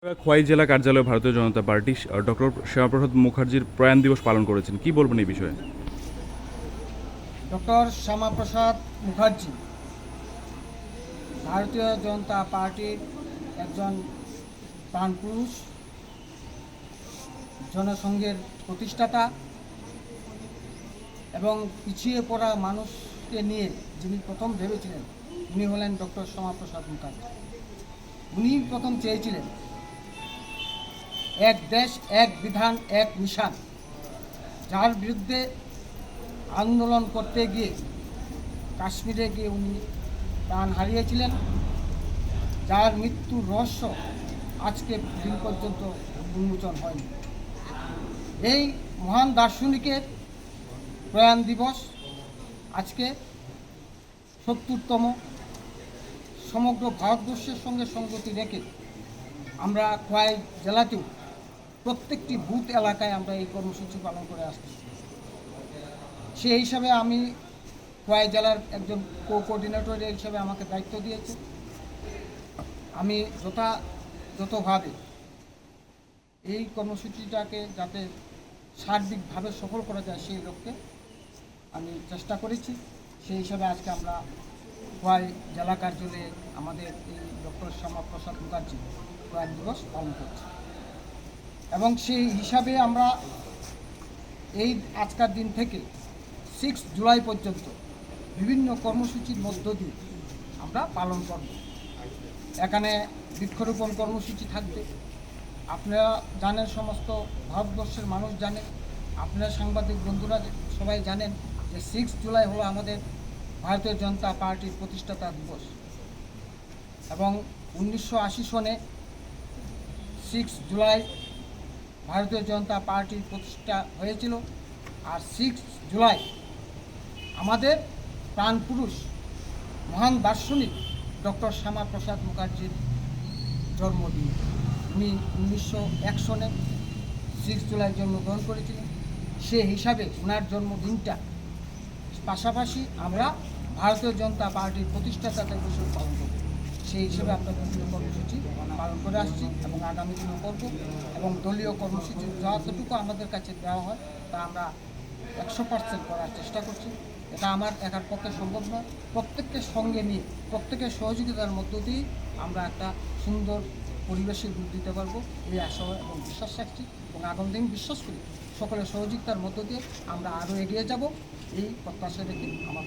খোয়াই জেলা কার্যালয়ে ভারতীয় জনতা পার্টি ডক্টর শ্যামাপ্রসাদ মুখার্জির প্রয়াণ দিবস পালন করেছেন, কি বলবেন এই বিষয়ে? ডক্টর শ্যামাপ্রসাদ মুখার্জি ভারতীয় জনতা পার্টির একজন প্রাণপুরুষ, জনসংঘের প্রতিষ্ঠাতা এবং পিছিয়ে পড়া মানুষকে নিয়ে যিনি প্রথম ভেবেছিলেন উনি হলেন ডক্টর শ্যামাপ্রসাদ মুখার্জি। উনি প্রথম চেয়েছিলেন এক দেশ এক বিধান এক মিশন, যার বিরুদ্ধে আন্দোলন করতে গিয়ে কাশ্মীরে গিয়ে উনি প্রাণ হারিয়েছিলেন, যার মৃত্যুর রহস্য আজকে দিন পর্যন্ত উন্মোচন হয়নি। এই মহান দার্শনিকের প্রয়াণ দিবস আজকে ৭০তম। সমগ্র ভারতবর্ষের সঙ্গে সঙ্গতি রেখে আমরা খোয়াই জেলাতেও প্রত্যেকটি বুথ এলাকায় আমরা এই কর্মসূচি পালন করে আসছি। সেই হিসাবে আমি খোয়াই জেলার একজন কোঅর্ডিনেটর হিসাবে আমাকে দায়িত্ব দিয়েছে। আমি যথাযথভাবে এই কর্মসূচিটাকে যাতে সার্বিকভাবে সফল করা যায় সেই লক্ষ্যে আমি চেষ্টা করেছি। সেই হিসাবে আজকে আমরা খোয়াই জেলা কার্যালয়ে আমাদের এই ডক্টর শ্যামাপ্রসাদ মুখার্জি প্রয়াণ দিবস পালন করছি এবং সেই হিসাবে আমরা এই আজকের দিন থেকে 6 জুলাই পর্যন্ত বিভিন্ন কর্মসূচির মধ্য দিয়ে আমরা পালন করব। এখানে বৃক্ষরোপণ কর্মসূচি থাকবে। আপনারা জানেন, সমস্ত ভারতবর্ষের মানুষ জানে, আপনারা সাংবাদিক বন্ধুরা সবাই জানেন যে 6 জুলাই হলো আমাদের ভারতীয় জনতা পার্টির প্রতিষ্ঠাতা দিবস এবং 1980 সনে 6 জুলাই ভারতীয় জনতা পার্টির প্রতিষ্ঠা হয়েছিল। আর 6 জুলাই আমাদের প্রাণপুরুষ মহান দার্শনিক ডক্টর শ্যামাপ্রসাদ মুখার্জির জন্মদিন। উনি 1901 সনে 6 জুলাই জন্মগ্রহণ করেছিলেন। সে হিসাবে ওনার জন্মদিনটা পাশাপাশি আমরা ভারতীয় জনতা পার্টির প্রতিষ্ঠাতা দিবস পালন করব। সেই হিসেবে আমরা বিভিন্ন কর্মসূচি পালন করে আসছি এবং আগামী দিনও করব এবং দলীয় কর্মসূচি যতটুকু আমাদের কাছে দেওয়া হয় তা আমরা 100% করার চেষ্টা করছি। এটা আমার একার পক্ষে সম্ভব নয়। প্রত্যেককে সঙ্গে নিয়ে প্রত্যেকের সহযোগিতার মধ্য দিয়ে আমরা একটা সুন্দর পরিবেশের রূপ দিতে পারবো এই আশা এবং বিশ্বাস রাখছি এবং আগামী দিন বিশ্বাস করি সকলের সহযোগিতার মধ্য দিয়ে আমরা আরও এগিয়ে যাব এই প্রত্যাশা রেখে আমার